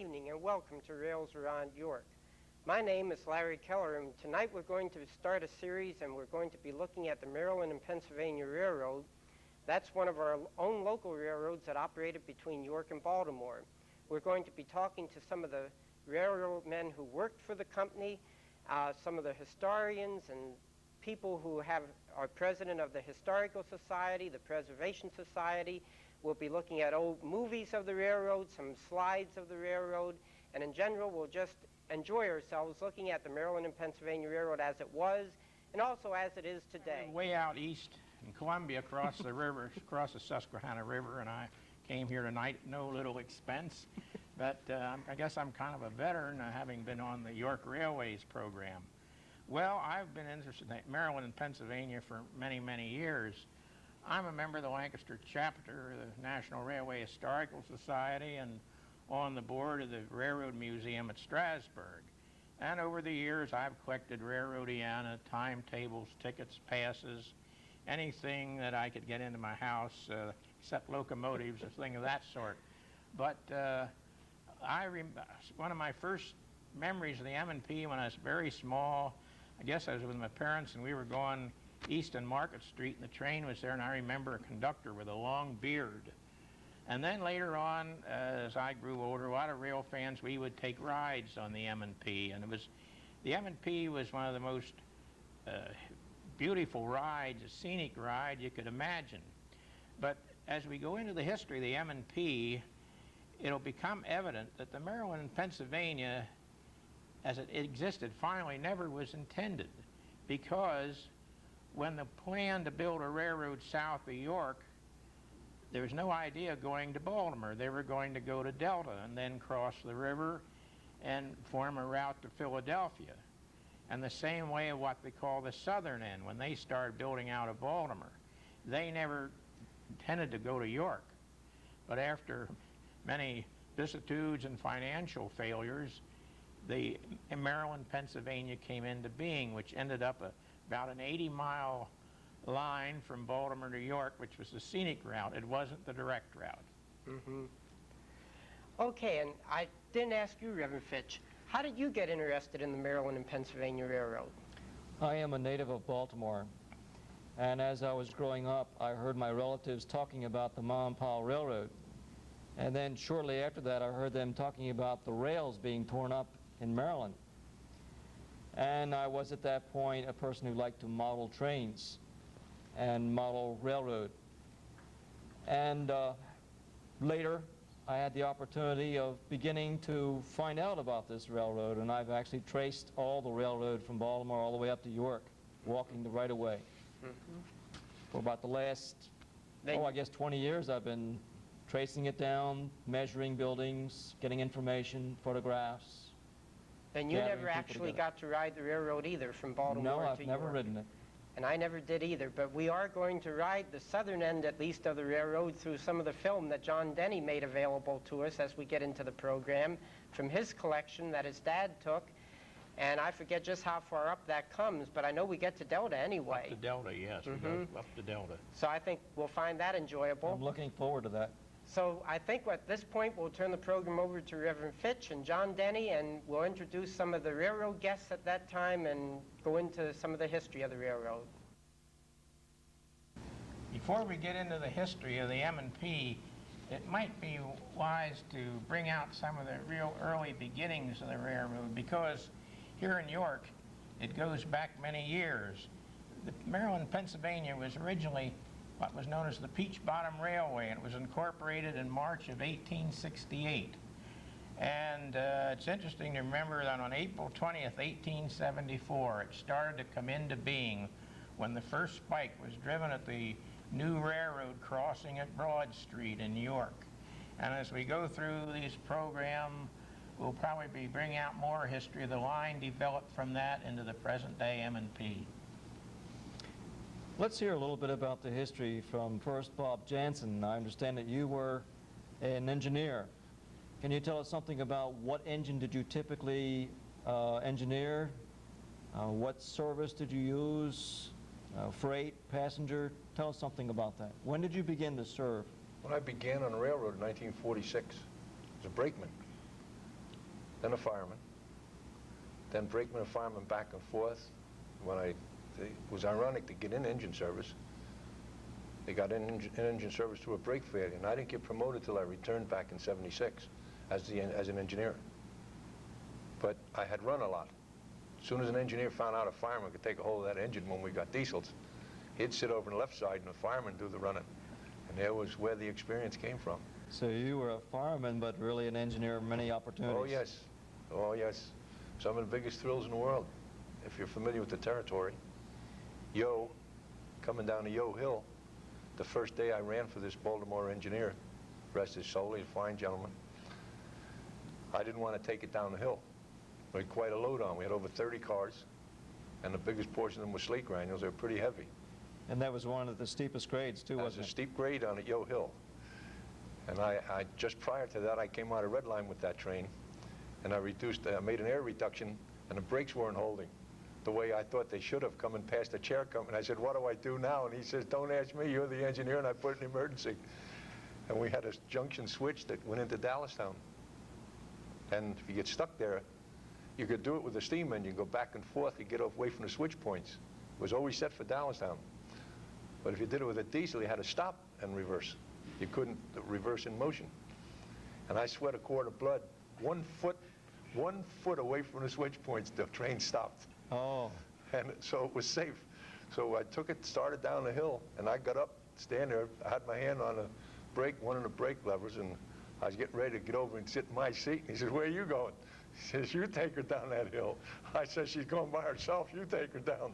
evening and welcome to Rails Around York. My name is Larry Keller, and tonight we're going to start a series and we're going to be looking at the Maryland and Pennsylvania Railroad. That's one of our own local railroads that operated between York and Baltimore. We're going to be talking to some of the railroad men who worked for the company, some of the historians and people who are president of the Historical Society, the Preservation Society. We'll be looking at old movies of the railroad, some slides of the railroad, and in general we'll just enjoy ourselves looking at the Maryland and Pennsylvania Railroad as it was and also as it is today. Way out east in Columbia, across the river, across the Susquehanna River, and I came here tonight at no little expense. But I guess I'm kind of a veteran, having been on the York Railways program. Well, I've been interested in Maryland and Pennsylvania for many, many years. I'm a member of the Lancaster chapter of the National Railway Historical Society and on the board of the Railroad Museum at Strasburg. And over the years, I've collected railroadiana, timetables, tickets, passes, anything that I could get into my house, except locomotives, a thing of that sort. But one of my first memories of the M&P when I was very small, I guess I was with my parents and we were going east on Market Street and the train was there, and I remember a conductor with a long beard. And then later on, as I grew older, a lot of rail fans, we would take rides on the M&P, and the M&P was one of the most beautiful rides, a scenic ride you could imagine. But as we go into the history of the M&P, it'll become evident that the Maryland and Pennsylvania, as it existed, finally never was intended, because when the plan to build a railroad south of York, there was no idea of going to Baltimore. They were going to go to Delta and then cross the river and form a route to Philadelphia. And the same way of what they call the southern end, when they started building out of Baltimore. They never intended to go to York. But after many vicissitudes and financial failures, the Maryland, Pennsylvania came into being, which ended up about an 80-mile line from Baltimore to York, which was the scenic route. It wasn't the direct route. Mm-hmm. Okay, and I didn't ask you, Reverend Fitch, how did you get interested in the Maryland and Pennsylvania Railroad? I am a native of Baltimore, and as I was growing up, I heard my relatives talking about the Ma and Pa Railroad. And then shortly after that, I heard them talking about the rails being torn up in Maryland. And I was at that point a person who liked to model trains and model railroad. And later, I had the opportunity of beginning to find out about this railroad, and I've actually traced all the railroad from Baltimore all the way up to York, walking the right of way. Mm-hmm. For about the last, I guess 20 years, I've been tracing it down, measuring buildings, getting information, photographs. And you never actually got to ride the railroad either from Baltimore to York? No, I've never ridden it. And I never did either, but we are going to ride the southern end, at least, of the railroad through some of the film that John Denny made available to us as we get into the program from his collection that his dad took. And I forget just how far up that comes, but I know we get to Delta anyway. Up to Delta, yes. Mm-hmm. We go up to Delta. So I think we'll find that enjoyable. I'm looking forward to that. So I think at this point we'll turn the program over to Reverend Fitch and John Denny, and we'll introduce some of the railroad guests at that time and go into some of the history of the railroad. Before we get into the history of the M&P, it might be wise to bring out some of the real early beginnings of the railroad, because here in York, it goes back many years. The Maryland, Pennsylvania was originally what was known as the Peach Bottom Railway, and it was incorporated in March of 1868. And it's interesting to remember that on April 20th, 1874, it started to come into being when the first spike was driven at the new railroad crossing at Broad Street in New York. And as we go through this program, we'll probably be bringing out more history of the line developed from that into the present day M&P. Let's hear a little bit about the history from first Bob Jansen. I understand that you were an engineer. Can you tell us something about what engine did you typically engineer? What service did you use? Freight, passenger? Tell us something about that. When did you begin to serve? When I began on the railroad in 1946 as a brakeman. then a fireman, then brakeman and fireman back and forth. It was ironic to get in engine service. They got in engine service through a brake failure, and I didn't get promoted till I returned back in '76 as an engineer. But I had run a lot. As soon as an engineer found out a fireman could take a hold of that engine when we got diesels, he'd sit over on the left side and the fireman do the running. And there was where the experience came from. So you were a fireman, but really an engineer of many opportunities. Oh, yes. Oh, yes. Some of the biggest thrills in the world. If you're familiar with the territory, coming down the Yo Hill, the first day I ran for this Baltimore engineer, rest his soul, he's a fine gentleman, I didn't want to take it down the hill. We had quite a load on. We had over 30 cars, and the biggest portion of them were slate granules. They were pretty heavy. And that was one of the steepest grades, too, wasn't it? It was a steep grade on at Yo Hill. And I just prior to that, I came out of Red Line with that train, and I made an air reduction, and the brakes weren't holding the way I thought they should have, coming past the chair company. I said, what do I do now? And he says, don't ask me, you're the engineer, and I put it in emergency. And we had a junction switch that went into Dallastown. And if you get stuck there, you could do it with a steam engine, go back and forth, you get away from the switch points. It was always set for Dallastown. But if you did it with a diesel, you had to stop and reverse. You couldn't reverse in motion. And I sweat a quart of blood. 1 foot away from the switch points, the train stopped. Oh. And so it was safe. So I took it, started down the hill, and I got up, stand there. I had my hand on the brake, one of the brake levers, and I was getting ready to get over and sit in my seat. And he says, where are you going? He says, you take her down that hill. I said, she's going by herself. You take her down.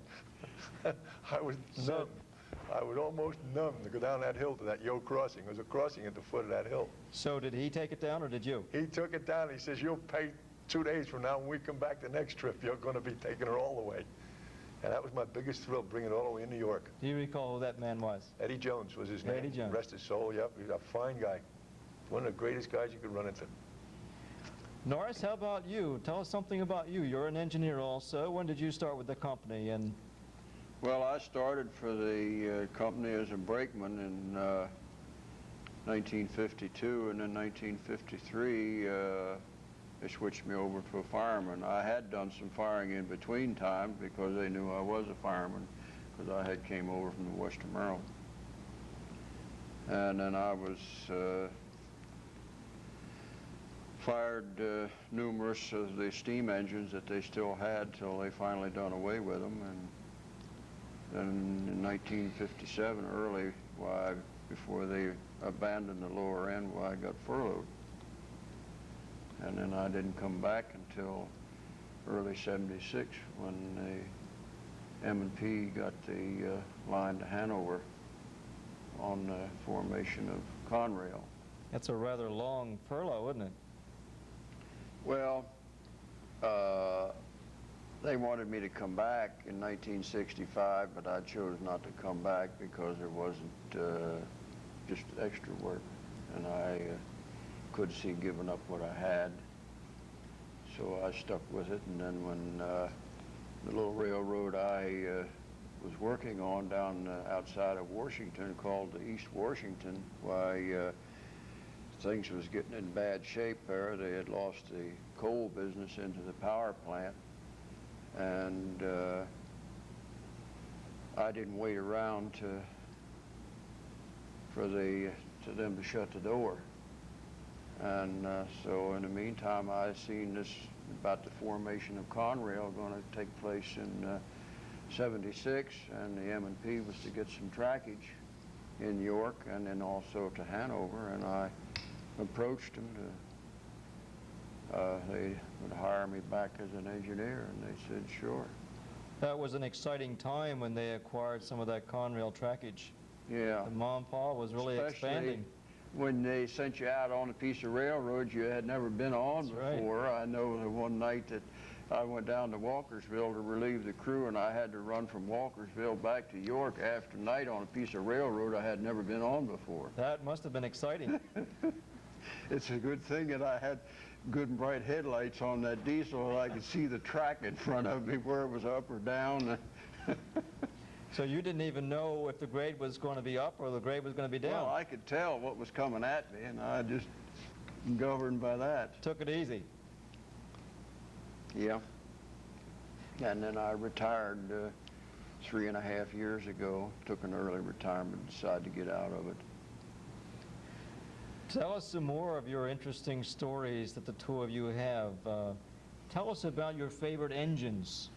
I was numb. I was almost numb to go down that hill to that Yo crossing. There was a crossing at the foot of that hill. So did he take it down, or did you? He took it down. He says, you'll pay 2 days from now when we come back the next trip. You're going to be taking her all the way. And that was my biggest thrill, bringing it all the way in New York. Do you recall who that man was? Eddie Jones was his name. Eddie Jones. Rest his soul, yep. He's a fine guy. One of the greatest guys you could run into. Norris, how about you? Tell us something about you. You're an engineer also. When did you start with the company? And well, I started for the company as a brakeman in 1952, and in 1953 they switched me over to a fireman. I had done some firing in between times because they knew I was a fireman, because I had came over from the Western Maryland. And then I was fired numerous of the steam engines that they still had till they finally done away with them. And then in 1957, early, before they abandoned the lower end, I got furloughed. And then I didn't come back until early '76 when the M&P got the line to Hanover on the formation of Conrail. that's a rather long furlough, isn't it? Well, they wanted me to come back in 1965, but I chose not to come back because there wasn't just extra work, and I could see giving up what I had. So I stuck with it, and then when the little railroad I was working on down outside of Washington, called the East Washington, things was getting in bad shape there. They had lost the coal business into the power plant, and I didn't wait around for them to shut the door. And so in the meantime, I seen this about the formation of Conrail going to take place in '76, and the M&P was to get some trackage in York and then also to Hanover, and I approached them they would hire me back as an engineer, and they said sure. That was an exciting time when they acquired some of that Conrail trackage. Yeah. The Mom Pa was really Especially expanding. when they sent you out on a piece of railroad you had never been on That's before. right. I know that one night that I went down to Walkersville to relieve the crew, and I had to run from Walkersville back to York after night on a piece of railroad I had never been on before. That must have been exciting. It's a good thing that I had good and bright headlights on that diesel so I could see the track in front of me, where it was up or down. So you didn't even know if the grade was going to be up or the grade was going to be down. Well, I could tell what was coming at me, and I just governed by that. Took it easy. Yeah. And then I retired 3.5 years ago. Took an early retirement, decided to get out of it. Tell us some more of your interesting stories that the two of you have. Tell us about your favorite engines.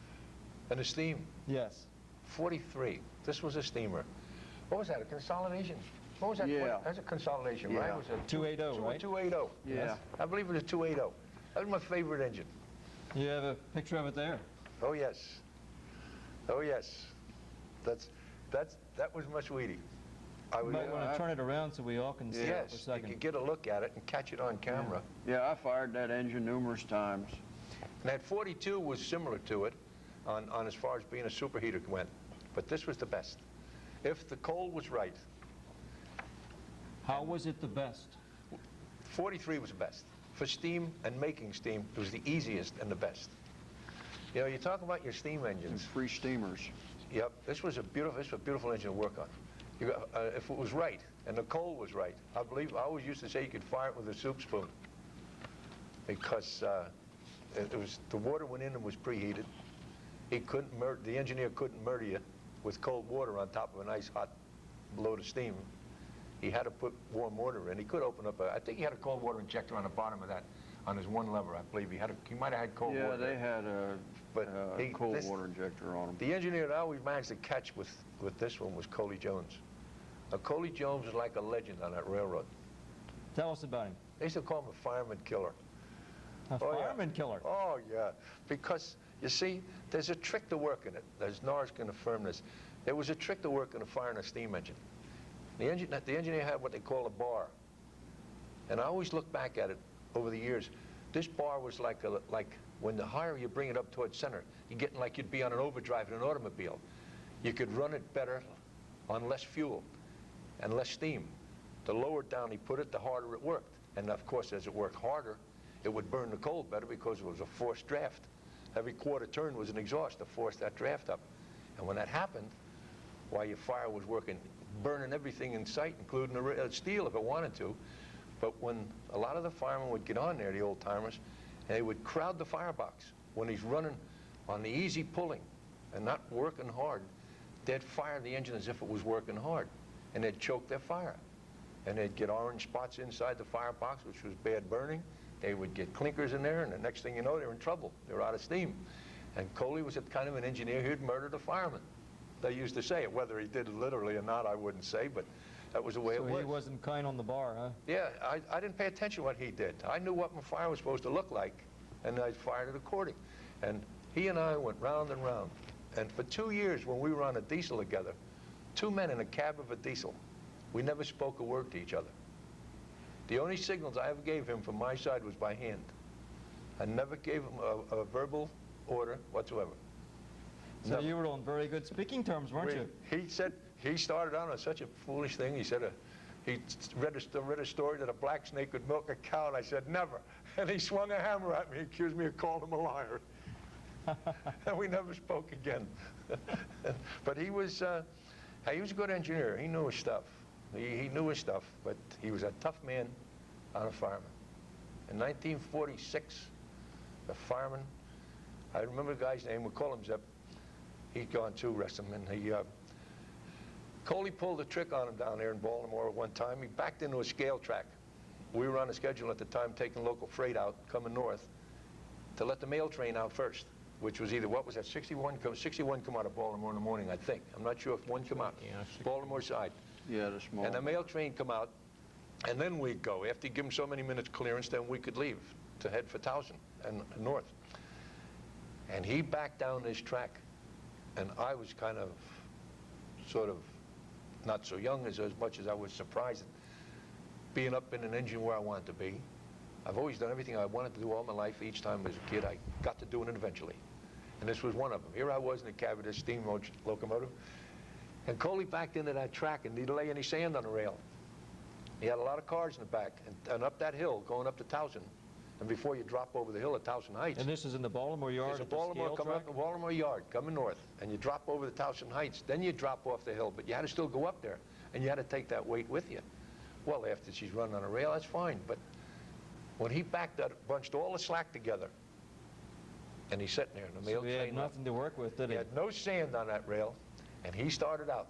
And the steam, Yes. 43. This was a steamer. What was that, a consolidation? What was that? Yeah. That's a consolidation, Yeah. right? It was a 280, right? 280. Yeah. I believe it was a 280. That was my favorite engine. You have a picture of it there. Oh, yes. Oh, yes. That was my sweetie. I You was, might want to turn it around so we all can see it for a yes, you second. could get a look at it and catch it on camera. Yeah, I fired that engine numerous times. And that 42 was similar to it on as far as being a superheater went. But this was the best. If the coal was right, How was it the best? 43 was the best. For steam and making steam, it was the easiest and the best. You know, you talk about your steam And engines. free steamers. Yep, this was a beautiful engine to work on. You got, if it was right and the coal was right, I always used to say you could fire it with a soup spoon because the water went in and was preheated. The engineer couldn't murder you with cold water on top of a nice hot load of steam. He had to put warm water in. He could open up I think he had a cold water injector on the bottom of that, on his one lever. I believe he might have had cold water. Yeah, they had a cold water injector on them. The engineer that I always managed to catch with this one was Coley Jones. Now, Coley Jones was like a legend on that railroad. Tell us about him. They used to call him a fireman killer. A Oh, yeah. fireman killer. Oh, yeah. Because, you see, there's a trick to working it. As Norris can affirm this. There was a trick to working a fire in a steam engine. The engineer had what they call a bar. And I always look back at it over the years. This bar was like when the higher you bring it up towards center, you're getting like you'd be on an overdrive in an automobile. You could run it better on less fuel and less steam. The lower down he put it, the harder it worked. And of course, as it worked harder, it would burn the coal better because it was a forced draft. Every quarter turn was an exhaust to force that draft up. And when that happened, while your fire was working, burning everything in sight, including the steel if it wanted to. But when a lot of the firemen would get on there, the old timers, and they would crowd the firebox when he's running on the easy pulling and not working hard, they'd fire the engine as if it was working hard, and they'd choke their fire. And they'd get orange spots inside the firebox, which was bad burning. They would get clinkers in there, and the next thing you know, they're in trouble. They're out of steam. And Coley was a kind of an engineer who'd murdered a fireman. They used to say it. Whether he did it literally or not, I wouldn't say, but that was the way it was. So he wasn't kind on the bar, huh? Yeah, I didn't pay attention to what he did. I knew what my fire was supposed to look like, and I fired it according. And he and I went round and round. And for 2 years, when we were on a diesel together, 2 men in a cab of a diesel, we never spoke a word to each other. The only signals I ever gave him from my side was by hand. I never gave him a verbal order whatsoever. So Never. you were on very good speaking terms, weren't you? He said, he started out on such a foolish thing. He said, he read a story that a black snake would milk a cow, and I said, never. And he swung a hammer at me, accused me of calling him a liar. And we never spoke again. But he was a good engineer. He knew his stuff. He knew his stuff, but he was a tough man on a fireman. In 1946, the fireman, I remember the guy's name, we call him Zip. He'd gone too, rest him, and Coley pulled a trick on him down there in Baltimore at one time. He backed into a scale track. We were on a schedule at the time taking local freight out, coming north, to let the mail train out first, which was either, what was that, 61 come out of Baltimore in the morning, I think. I'm not sure if one come out. Yeah, Baltimore side. Yeah, the small. And the mail train come out, and then we'd go. After you give them so many minutes clearance, then we could leave to head for Towson and north. And he backed down this track. And I was kind of, sort of, not so young as much as I was surprised at being up in an engine where I wanted to be. I've always done everything I wanted to do all my life. Each time as a kid, I got to doing it eventually. And this was one of them. Here I was in the cab of this steam locomotive. And Coley backed into that track and didn't lay any sand on the rail. He had a lot of cars in the back. And up that hill, going up to Towson, and before you drop over the hill at Towson Heights. And this is in the Baltimore Yard. There's a at the Baltimore, scale coming track? up the Baltimore Yard, coming north, and you drop over the Towson Heights. Then you drop off the hill, but you had to still go up there, and you had to take that weight with you. Well, after she's running on a rail, that's fine, but when he backed that, bunched all the slack together, and he's sitting there in the mail So he train. had nothing to work with, did He he? had no sand on that rail, and he started out.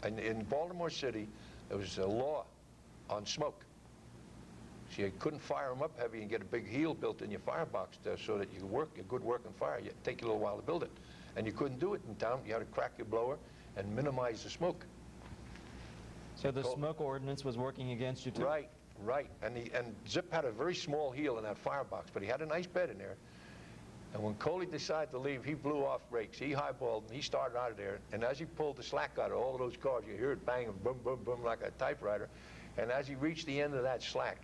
And in Baltimore City, there was a law on smoke. So you couldn't fire them up heavy and get a big heel built in your firebox there so that you could work a good working fire. It'd take you a little while to build it. And you couldn't do it in town. You had to crack your blower and minimize the smoke. So the smoke ordinance was working against you too? Right, right. And Zip had a very small heel in that firebox, but he had a nice bed in there. And when Coley decided to leave, he blew off brakes. He highballed and he started out of there. And as he pulled the slack out of all of those cars, you hear it bang and boom, boom, boom like a typewriter. And as he reached the end of that slack,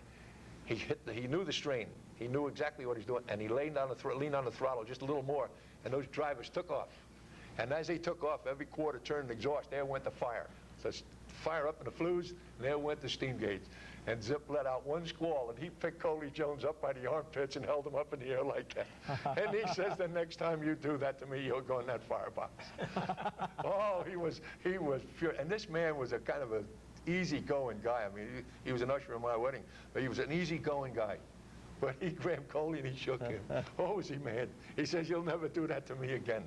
he knew the strain. He knew exactly what he's doing. And he leaned on the throttle just a little more. And those drivers took off. And as they took off, every quarter turned exhaust. There went the fire. So fire up in the flues, and there went the steam gauge. And Zip let out one squall, and he picked Coley Jones up by the armpits and held him up in the air like that. And he says, the next time you do that to me, you'll go in that firebox. Oh, he was furious. And this man was a kind of a easy-going guy. I mean, he was an usher in my wedding, but he was an easy-going guy. But he grabbed Coley and he shook him. Oh, was he mad? He says, you'll never do that to me again.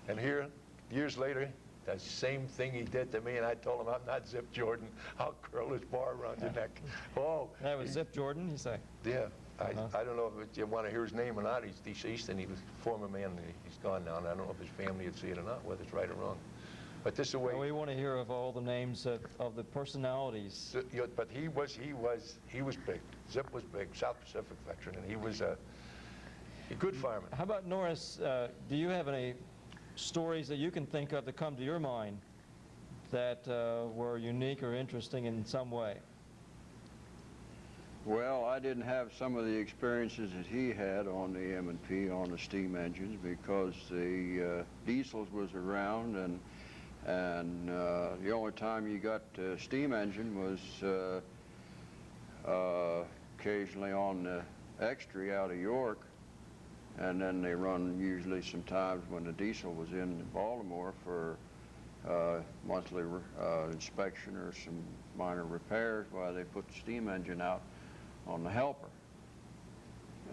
And here, years later, the same thing he did to me, and I told him, I'm not Zip Jordan. I'll curl this bar around your neck. Oh. That was Zip Jordan, you say? Yeah. I don't know if you want to hear his name or not. He's deceased, and he was a former man. He's gone now, and I don't know if his family would see it or not, whether it's right or wrong. But this is the way. Well, we want to hear of all the names of the personalities. But he was big. Zip was big, South Pacific veteran, and he was a good fireman. How about Norris? Do you have any stories that you can think of that come to your mind that were unique or interesting in some way? Well, I didn't have some of the experiences that he had on the M&P on the steam engines because the diesels was around, and the only time you got a steam engine was occasionally on the X-Tree out of York, and then they run usually sometimes when the diesel was in Baltimore for monthly inspection or some minor repairs while they put the steam engine out on the helper.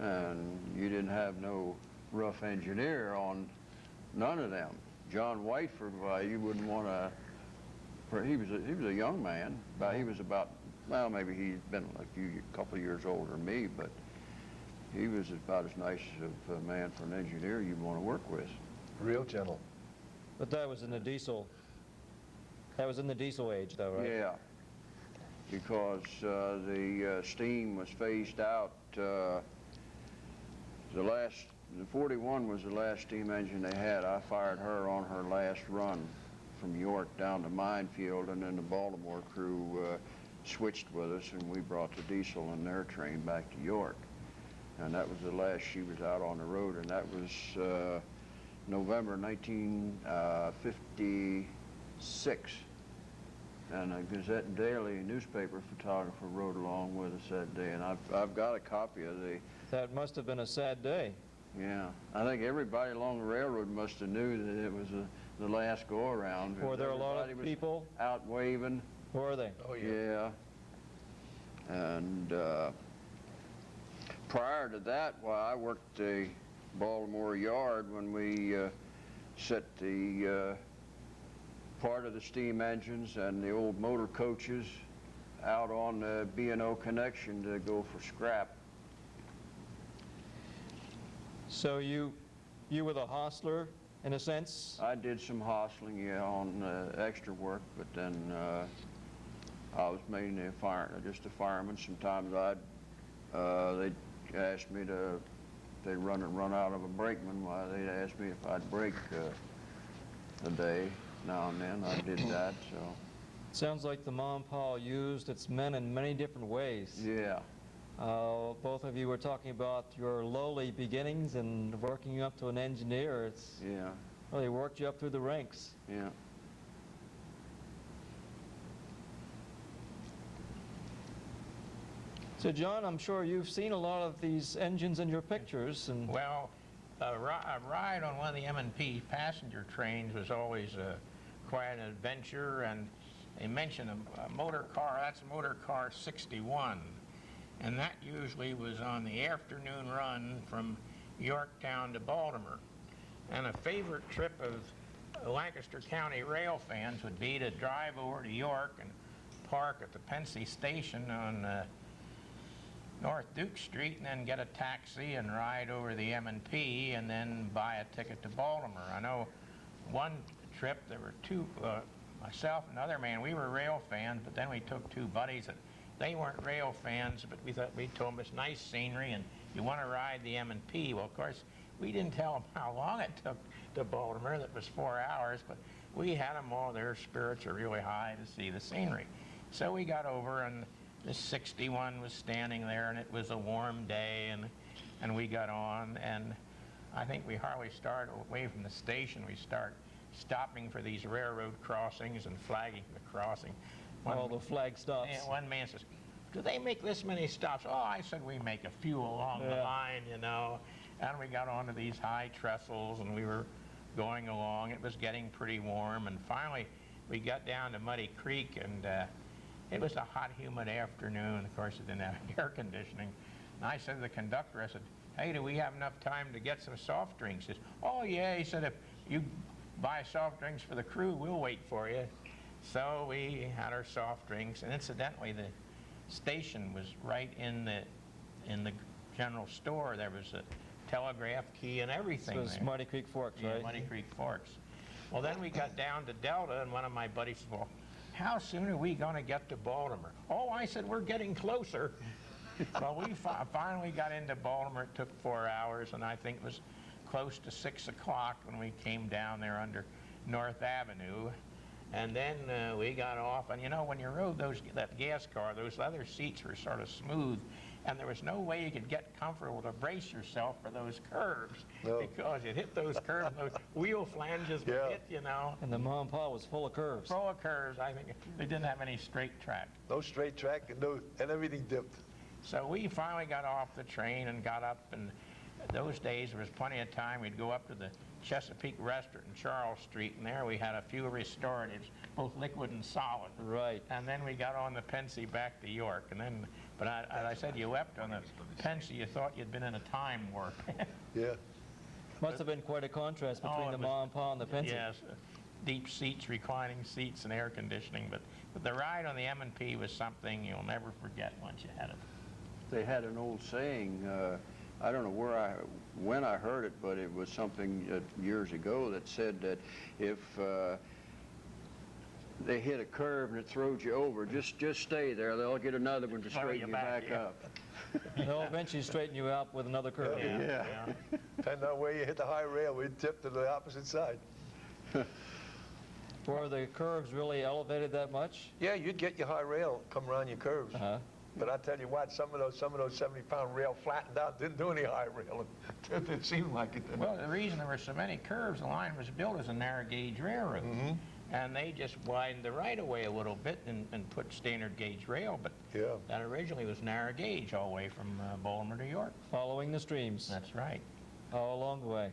And you didn't have no rough engineer on none of them. John Whiteford, why, you wouldn't want to, he was a young man, but he was about, well, maybe he'd been like a couple of years older than me, but he was about as nice of a man for an engineer you'd want to work with. Real gentle. But that was in the diesel. That was in the diesel age, though, right? Yeah, because the steam was phased out. The 41 was the last steam engine they had. I fired her on her last run from York down to Minefield, and then the Baltimore crew switched with us, and we brought the diesel in their train back to York. And that was the last she was out on the road, and that was November 1956. And a Gazette and Daily newspaper photographer rode along with us that day, and I've got a copy of the... That must have been a sad day. Yeah, I think everybody along the railroad must have knew that it was the last go-around. Were there a lot of people out waving? Were they? Oh, yeah. Yeah. And prior to that, well, I worked the Baltimore yard when we set the part of the steam engines and the old motor coaches out on the B&O connection to go for scrap. So you were the hostler, in a sense? I did some hostling, yeah, on extra work, but then I was mainly just a fireman. Sometimes they'd ask me to, if they run out of a brakeman, why they'd ask me if I'd brake a day. Now and then I did that, so. Sounds like the Mom Pa used its men in many different ways. Yeah. Both of you were talking about your lowly beginnings and working up to an engineer. It's yeah. Well, they worked you up through the ranks. Yeah. So, John, I'm sure you've seen a lot of these engines in your pictures. And Well, a ride on one of the M&P passenger trains was always quite an adventure, and they mentioned a motor car. That's motor car 61, and that usually was on the afternoon run from Yorktown to Baltimore. And a favorite trip of Lancaster County rail fans would be to drive over to York and park at the Pensy station on North Duke Street and then get a taxi and ride over the M&P and then buy a ticket to Baltimore. I know one trip there were two, myself and another man, we were rail fans, but then we took two buddies that they weren't rail fans, but we thought, we told them it's nice scenery and you want to ride the M&P. Well, of course, we didn't tell them how long it took to Baltimore. That was 4 hours, but we had them all, their spirits are really high to see the scenery. So we got over and the 61 was standing there and it was a warm day and we got on, and I think we hardly started away from the station. We start stopping for these railroad crossings and flagging the crossing. All the flag stops. One man says, do they make this many stops? Oh, I said, we make a few along the line, you know. And we got onto these high trestles and we were going along. It was getting pretty warm, and finally we got down to Muddy Creek, and it was a hot, humid afternoon. Of course, it didn't have air conditioning. And I said to the conductor, I said, hey, do we have enough time to get some soft drinks? He says, oh yeah, he said, if you buy soft drinks for the crew, we'll wait for you. So we had our soft drinks, and incidentally, the station was right in the general store. There was a telegraph key and everything. So it was there. Muddy Creek Forks, Yeah, right? Muddy Creek Forks. Well, then we got down to Delta, and one of my buddies said, well, how soon are we going to get to Baltimore? Oh, I said, we're getting closer. Well, we finally got into Baltimore. It took 4 hours, and I think it was close to 6 o'clock when we came down there under North Avenue. And then we got off, and you know, when you rode that gas car, those leather seats were sort of smooth, and there was no way you could get comfortable to brace yourself for those curves, because you'd hit those curves, those wheel flanges would hit, you know. And the Ma and Pa was full of curves. Full of curves. I think they didn't have any straight track. No straight track and everything dipped. So we finally got off the train and got up, and those days there was plenty of time. We'd go up to the Chesapeake Restaurant in Charles Street, and there we had a few restoratives, both liquid and solid. Right. And then we got on the Pensy back to York, and then, but I said you wept on the Pensy, you thought you'd been in a time warp. Yeah. Must have been quite a contrast between the Ma and Pa and the Pensy. Yes, deep seats, reclining seats, and air conditioning, but the ride on the M&P was something you'll never forget once you had it. They had an old saying, I don't know when I heard it, but it was something years ago that said that if they hit a curve and it throws you over, just stay there. They'll get another one to straighten you back up. They'll eventually straighten you out with another curve. Yeah. Depending on where you hit the high rail, we'd tip to the opposite side. Were the curves really elevated that much? Yeah, you'd get your high rail come around your curves. But I tell you what, some of those 70-pound rail flattened out, didn't do any high rail. It seemed like it. Well, the reason there were so many curves, the line was built as a narrow gauge railroad. And they just widened the right-of-way a little bit and put standard gauge rail, but that originally was narrow gauge all the way from Baltimore to York. Following the streams. That's right. All along the way.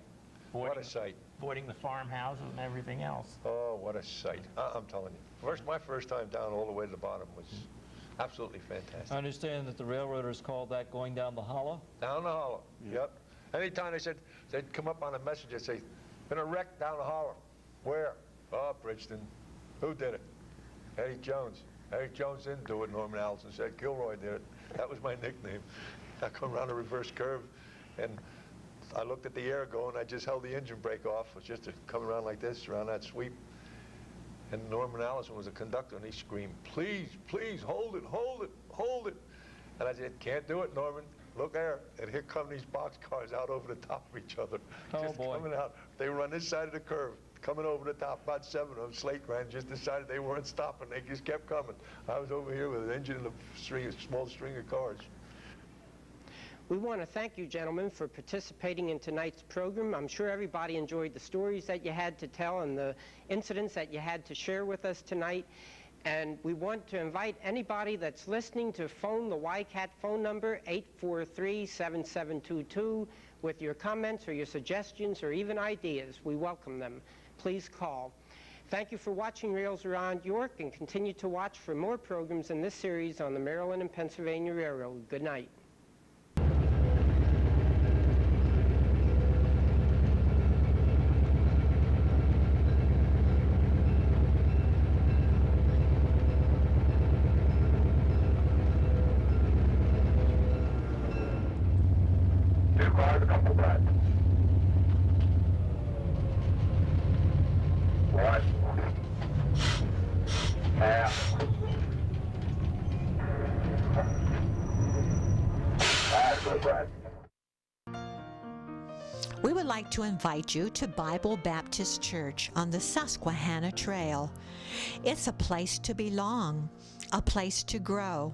What a sight. Avoiding the farmhouses and everything else. Oh, what a sight. I'm telling you. My first time down all the way to the bottom was absolutely fantastic. I understand that the railroaders called that going down the hollow? Down the hollow, yep. Anytime they'd come up on a message and say, been a wreck down the hollow. Where? Oh, Bridgeton. Who did it? Eddie Jones. Eddie Jones didn't do it, Norman Allison said. Gilroy did it. That was my nickname. I come around a reverse curve, and I looked at the air going, I just held the engine brake off. It was just coming around like this, around that sweep. And Norman Allison was a conductor, and he screamed, please, please, hold it, hold it, hold it. And I said, can't do it, Norman. Look there. And here come these boxcars out over the top of each other. Just coming out. They were on this side of the curve, coming over the top. About 7 of them, slate ran, just decided they weren't stopping. They just kept coming. I was over here with an engine and a small string of cars. We want to thank you, gentlemen, for participating in tonight's program. I'm sure everybody enjoyed the stories that you had to tell and the incidents that you had to share with us tonight. And we want to invite anybody that's listening to phone the WRCT phone number, 843-7722, with your comments or your suggestions or even ideas. We welcome them. Please call. Thank you for watching Rails Around York, and continue to watch for more programs in this series on the Maryland and Pennsylvania Railroad. Good night. We would like to invite you to Bible Baptist Church on the Susquehanna Trail. It's a place to belong, a place to grow,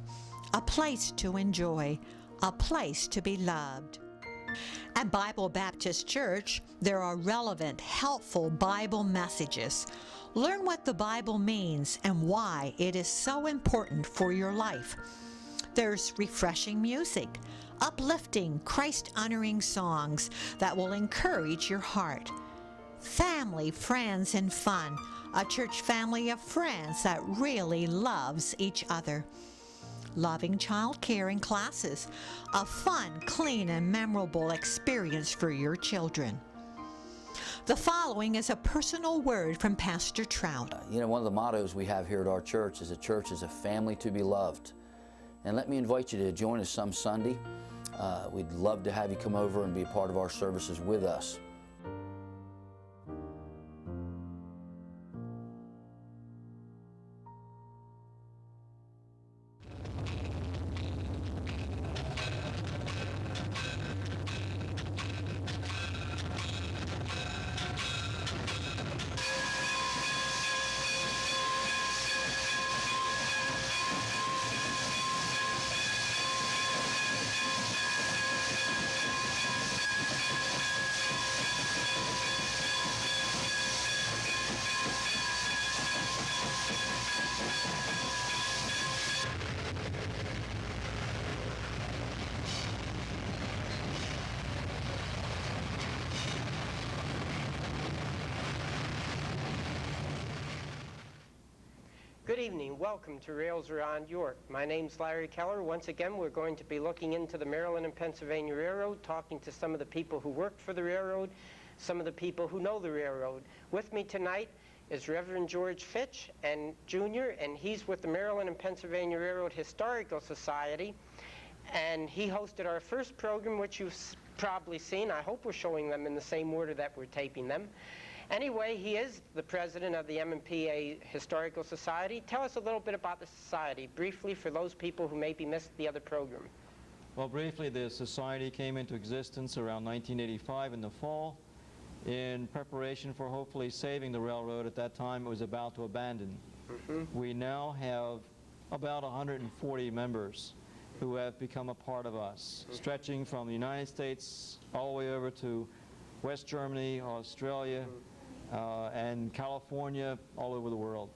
a place to enjoy, a place to be loved. At Bible Baptist Church, there are relevant, helpful Bible messages. Learn what the Bible means and why it is so important for your life. There's refreshing music, uplifting, Christ-honoring songs that will encourage your heart. Family, friends, and fun. A church family of friends that really loves each other. Loving child care and classes. A fun, clean, and memorable experience for your children. The following is a personal word from Pastor Trout. You know, one of the mottos we have here at our church is a family to be loved. And let me invite you to join us some Sunday. We'd love to have you come over and be a part of our services with us. Good evening. Welcome to Rails Around York. My name's Larry Keller. Once again, we're going to be looking into the Maryland and Pennsylvania Railroad, talking to some of the people who worked for the railroad, some of the people who know the railroad. With me tonight is Reverend George Fitch and Jr., and he's with the Maryland and Pennsylvania Railroad Historical Society. And he hosted our first program, which you've probably seen. I hope we're showing them in the same order that we're taping them. Anyway, he is the president of the M&PA Historical Society. Tell us a little bit about the society, briefly, for those people who maybe missed the other program. Well, briefly, the society came into existence around 1985 in the fall in preparation for hopefully saving the railroad. At that time, it was about to abandon. We now have about 140 members who have become a part of us, stretching from the United States all the way over to West Germany, Australia, and California, all over the world.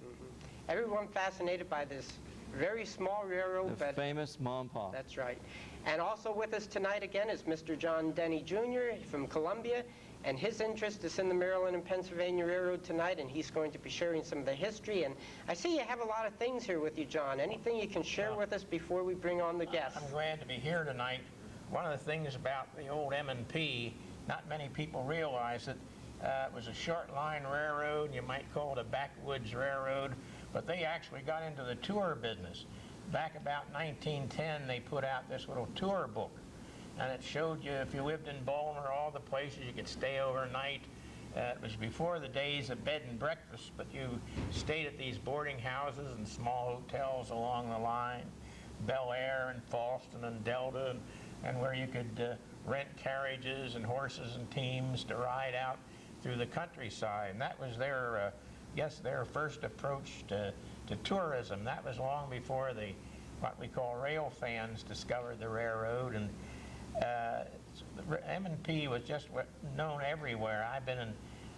Everyone fascinated by this very small railroad. The famous Mom Pa. That's right. And also with us tonight again is Mr. John Denny Jr. from Columbia, and his interest is in the Maryland and Pennsylvania Railroad tonight, and he's going to be sharing some of the history. And I see you have a lot of things here with you, John. Anything you can share with us before we bring on the guests? I'm glad to be here tonight. One of the things about the old M&P, not many people realize that it was a short line railroad. You might call it a backwoods railroad, but they actually got into the tour business. Back about 1910, they put out this little tour book, and it showed you, if you lived in Baltimore, all the places you could stay overnight. It was before the days of bed and breakfast, but you stayed at these boarding houses and small hotels along the line, Bel Air and Falston and Delta, and where you could rent carriages and horses and teams to ride out through the countryside. And that was their, their first approach to tourism. That was long before the, what we call rail fans, discovered the railroad. And M&P was just known everywhere. I've been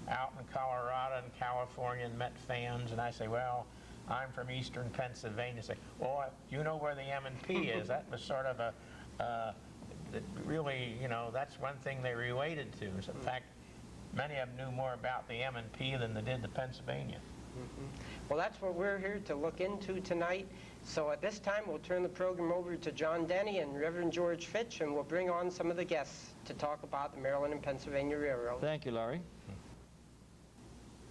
out in Colorado and California and met fans, and I say, well, I'm from eastern Pennsylvania. Say, oh, you know where the M&P is? That was sort of a really, you know, that's one thing they related to. In fact, many of them knew more about the M&P than they did the Pennsylvania. Well, that's what we're here to look into tonight. So at this time, we'll turn the program over to John Denny and Reverend George Fitch, and we'll bring on some of the guests to talk about the Maryland and Pennsylvania Railroad. Thank you, Larry.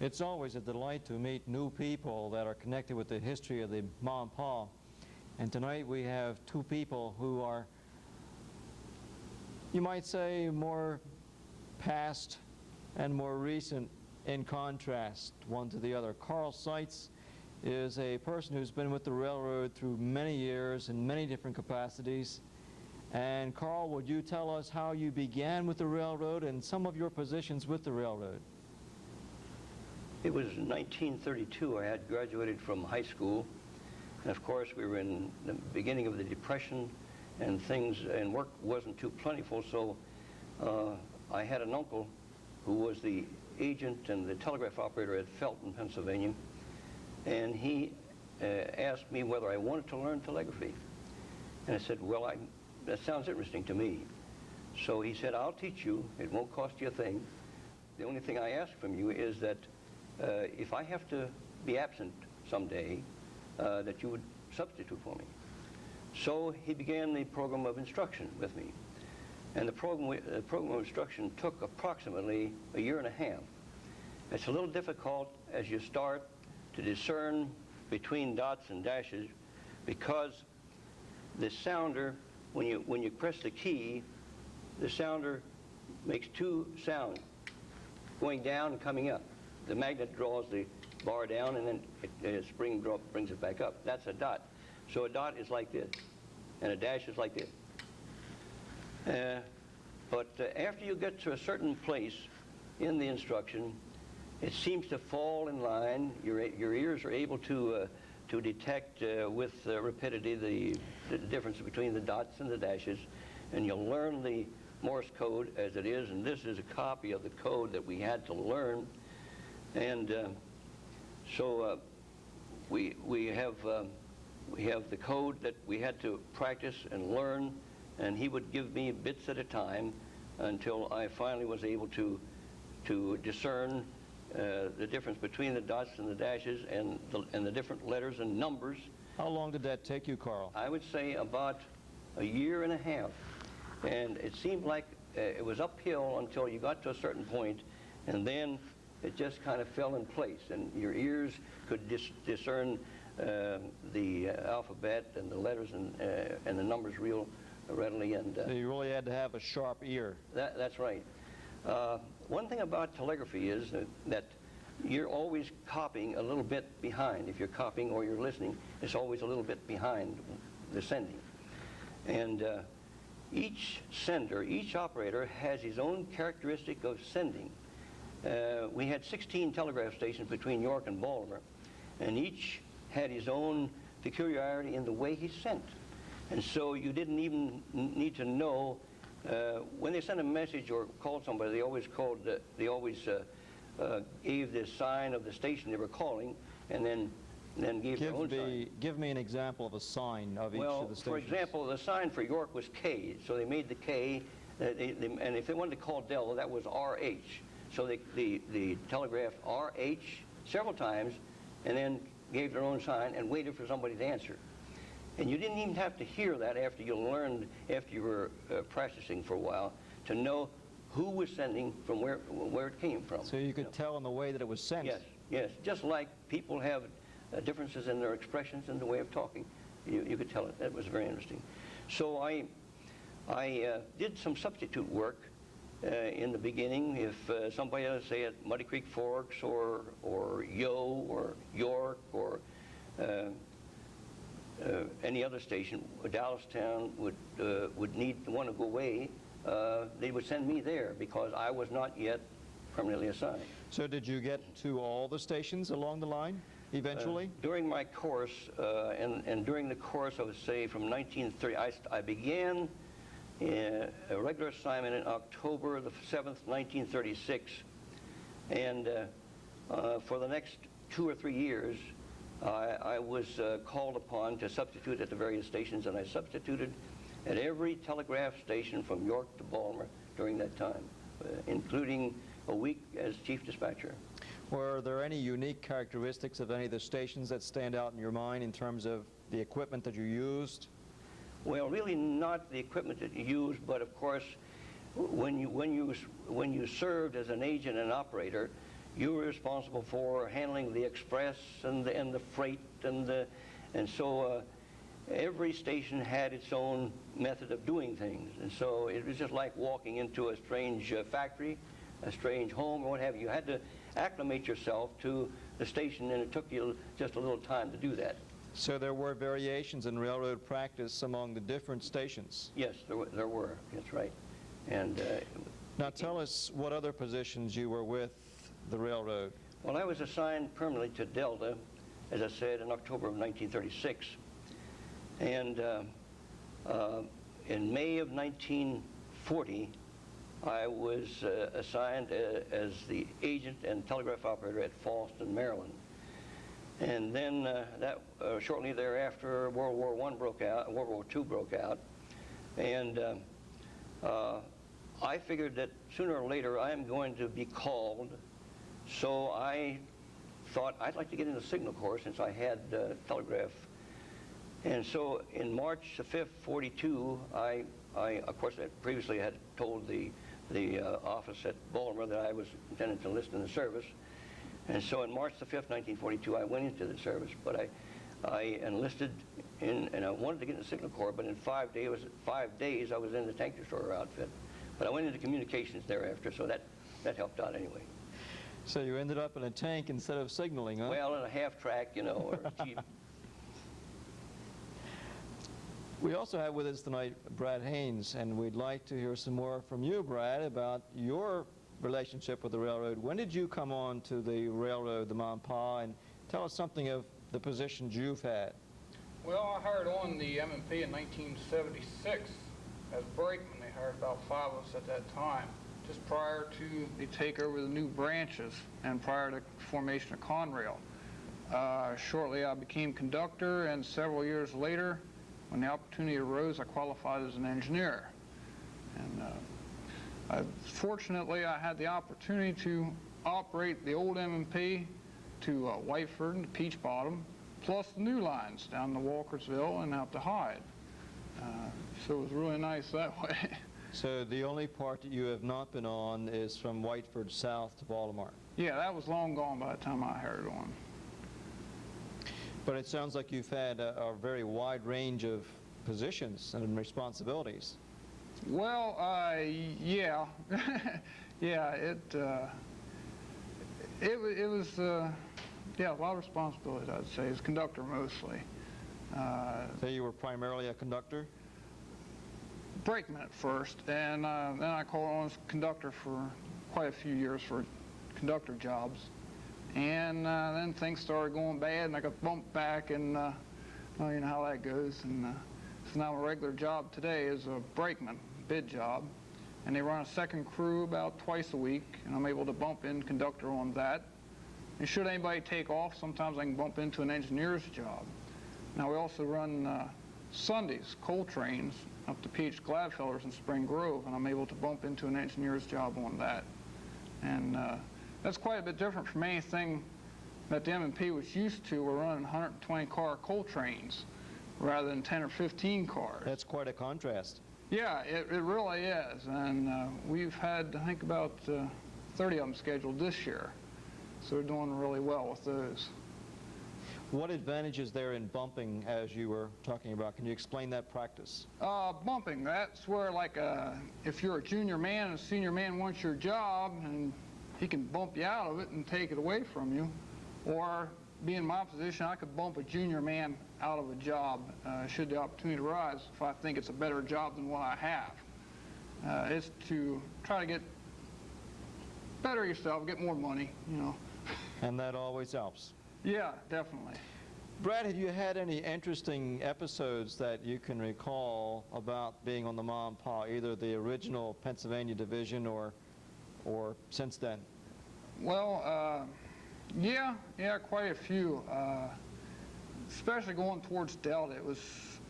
It's always a delight to meet new people that are connected with the history of the Ma and Pa. And tonight we have two people who are, you might say, more past and more recent in contrast one to the other. Carl Seitz is a person who's been with the railroad through many years in many different capacities, And Carl, would you tell us how you began with the railroad and some of your positions with the railroad? It was 1932. I had graduated from high school, and of course we were in the beginning of the Depression, and work wasn't too plentiful, so I had an uncle who was the agent and the telegraph operator at Felton, Pennsylvania, and he asked me whether I wanted to learn telegraphy. And I said, well, that sounds interesting to me. So he said, I'll teach you. It won't cost you a thing. The only thing I ask from you is that if I have to be absent someday, that you would substitute for me. So he began the program of instruction with me. And the program of instruction took approximately a year and a half. It's a little difficult as you start to discern between dots and dashes, because the sounder, when you press the key, the sounder makes two sounds, going down and coming up. The magnet draws the bar down, and then a spring brings it back up. That's a dot. So a dot is like this, and a dash is like this. But after you get to a certain place in the instruction, it seems to fall in line. Your ears are able to detect with rapidity the difference between the dots and the dashes, and you'll learn the Morse code as it is, and this is a copy of the code that we had to learn. And so we have the code that we had to practice and learn, and he would give me bits at a time until I finally was able to discern the difference between the dots and the dashes and the different letters and numbers. How long did that take you, Carl? I would say about a year and a half. And it seemed like it was uphill until you got to a certain point, and then it just kind of fell in place, and your ears could discern the alphabet and the letters and the numbers real readily. And so you really had to have a sharp ear. That's right. One thing about telegraphy is that you're always copying a little bit behind. If you're copying or you're listening, it's always a little bit behind the sending. And each sender, each operator has his own characteristic of sending. We had 16 telegraph stations between York and Baltimore, and each had his own peculiarity in the way he sent. And so you didn't even need to know when they sent a message or called somebody. They always gave the sign of the station they were calling, and then gave their own sign. Give me an example of a sign of each of the stations. For example, the sign for York was K, so they made the K, and if they wanted to call Dell, that was RH. So they telegraphed RH several times, and then gave their own sign and waited for somebody to answer. And you didn't even have to hear that after you learned, after you were practicing for a while, to know who was sending from where it came from. So you could tell in the way that it was sent. Yes, yes. Just like people have differences in their expressions and the way of talking, you could tell it. That was very interesting. So I did some substitute work in the beginning. If somebody, let's say at Muddy Creek Forks or Yo or York or any other station, Dallastown would want to go away, they would send me there because I was not yet permanently assigned. So did you get to all the stations along the line eventually? During my course, and during the course, I would say from 1930, I began a regular assignment in October the 7th, 1936, and for the next 2 or 3 years, I was called upon to substitute at the various stations, and I substituted at every telegraph station from York to Baltimore during that time, including a week as chief dispatcher. Were there any unique characteristics of any of the stations that stand out in your mind in terms of the equipment that you used? Well, really not the equipment that you used, but of course, when you served as an agent and operator, you were responsible for handling the express and the freight, and so every station had its own method of doing things, and so it was just like walking into a strange factory, a strange home, or what have you. You had to acclimate yourself to the station, and it took you just a little time to do that. So there were variations in railroad practice among the different stations. Yes, there were. That's right. And Now tell us what other positions you were with the railroad. well, I was assigned permanently to Delta, as I said, in October of 1936. And in May of 1940, I was assigned as the agent and telegraph operator at Falston, Maryland. And then shortly thereafter, World War I broke out, World War II broke out, and I figured that sooner or later I am going to be called. So I thought I'd like to get in the Signal Corps since I had telegraph. And so in March the 5th, 42, I of course previously had told the office at Baltimore that I was intending to enlist in the service. And so on March the 5th, 1942, I went into the service, but I enlisted in, and I wanted to get in the Signal Corps, but in 5 days I was in the tank destroyer outfit. But I went into communications thereafter, so that helped out anyway. So you ended up in a tank instead of signaling, huh? Well, in a half-track, you know, or Jeep. We also have with us tonight Brad Haynes, and we'd like to hear some more from you, Brad, about your relationship with the railroad. When did you come on to the railroad, the Mom Pa, and tell us something of the positions you've had. Well, I hired on the M&P in 1976 as brakeman. They hired about 5 of us at that time, just prior to the takeover of the new branches and prior to formation of Conrail. Shortly I became conductor, and several years later, when the opportunity arose, I qualified as an engineer. And fortunately, I had the opportunity to operate the old M&P to Whiteford and to Peach Bottom, plus the new lines down to Walkersville and out to Hyde. So it was really nice that way. So the only part that you have not been on is from Whiteford south to Baltimore. Yeah, that was long gone by the time I hired on. But it sounds like you've had a very wide range of positions and responsibilities. Well, yeah, yeah. It was yeah, a lot of responsibility, I'd say, as conductor mostly. So you were primarily a conductor? Brakeman at first, and then I called on as conductor for quite a few years for conductor jobs. And then things started going bad, and I got bumped back, and well, you know how that goes. And so now my regular job today is a brakeman, bid job, and they run a second crew about twice a week, and I'm able to bump in conductor on that. And should anybody take off, sometimes I can bump into an engineer's job. Now we also run Sundays, coal trains, up to P.H. Gladfelder's in Spring Grove, and I'm able to bump into an engineer's job on that. And that's quite a bit different from anything that the M&P was used to. We're running 120-car coal trains rather than 10 or 15 cars. That's quite a contrast. Yeah, it really is. And we've had, I think, about 30 of them scheduled this year. So we're doing really well with those. What advantages there in bumping, as you were talking about? Can you explain that practice? Bumping, that's where, like, if you're a junior man and a senior man wants your job, and he can bump you out of it and take it away from you. Or, be in my position, I could bump a junior man out of a job should the opportunity arise if I think it's a better job than what I have. It's to try to get better yourself, get more money, you know. And that always helps. Yeah, definitely. Brad, have you had any interesting episodes that you can recall about being on the Mom Pa, either the original Pennsylvania division or since then? Well, yeah, quite a few. Especially going towards Delta. It was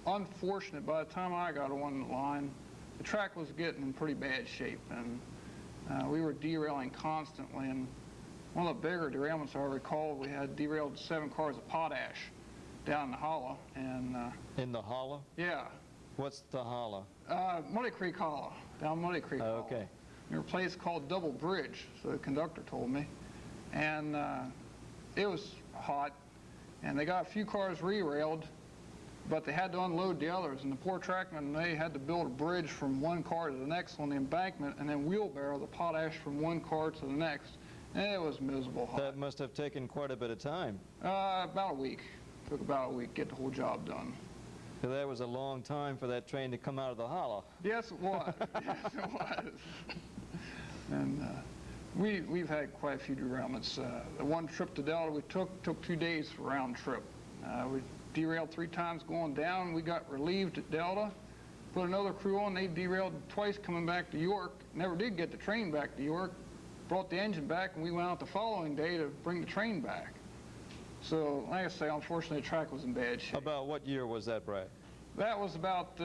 unfortunate by the time I got on the line, the track was getting in pretty bad shape, and we were derailing constantly. And one of the bigger derailments I recall, we had derailed 7 cars of potash down in the hollow. And in the hollow? Yeah. What's the hollow? Muddy Creek Hollow, down Muddy Creek Hollow. Okay. Near a place called Double Bridge, so the conductor told me. And it was hot, and they got a few cars re-railed, but they had to unload the others. And the poor trackmen, they had to build a bridge from one car to the next on the embankment, and then wheelbarrow the potash from one car to the next. And it was miserable hot. That must have taken quite a bit of time. About a week. Took about a week to get the whole job done. So that was a long time for that train to come out of the hollow. Yes, it was. Yes, it was. And we've had quite a few derailments. The one trip to Delta we took 2 days for round trip. We derailed 3 times going down. We got relieved at Delta. Put another crew on. They derailed twice coming back to York. Never did get the train back to York. Brought the engine back, and we went out the following day to bring the train back. So, like I say, unfortunately, the track was in bad shape. About what year was that, Brad? That was about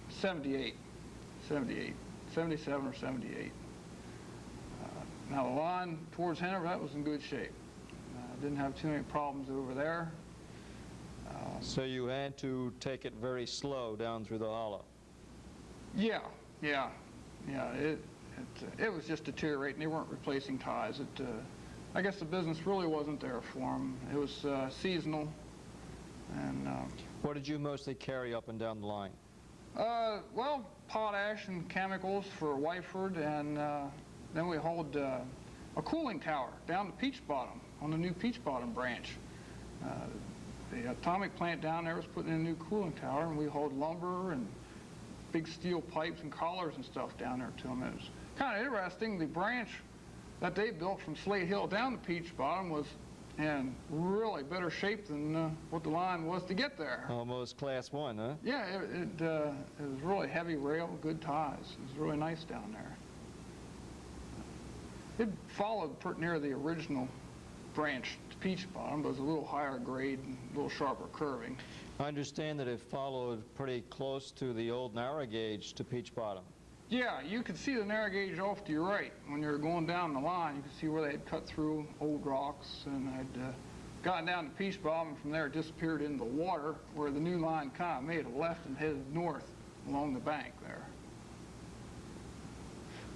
78, 77 or 78. Now, the line towards Hanover, that was in good shape. Didn't have too many problems over there. So you had to take it very slow down through the hollow. Yeah. It was just deteriorating. They weren't replacing ties. I guess the business really wasn't there for them. It was seasonal. And what did you mostly carry up and down the line? well, potash and chemicals for Wyford, and then we hauled a cooling tower down to Peach Bottom on the new Peach Bottom branch. The atomic plant down there was putting in a new cooling tower, and we hauled lumber and big steel pipes and collars and stuff down there to them. It was kind of interesting. The branch that they built from Slate Hill down to Peach Bottom was in really better shape than what the line was to get there. Almost class 1, huh? Yeah, it was really heavy rail, good ties. It was really nice down there. It followed pretty near the original branch to Peach Bottom, but it was a little higher grade and a little sharper curving. I understand that it followed pretty close to the old narrow gauge to Peach Bottom. Yeah, you could see the narrow gauge off to your right. When you were going down the line, you could see where they had cut through old rocks and had gotten down to Peach Bottom, and from there it disappeared into the water, where the new line kind of made a left and headed north along the bank there.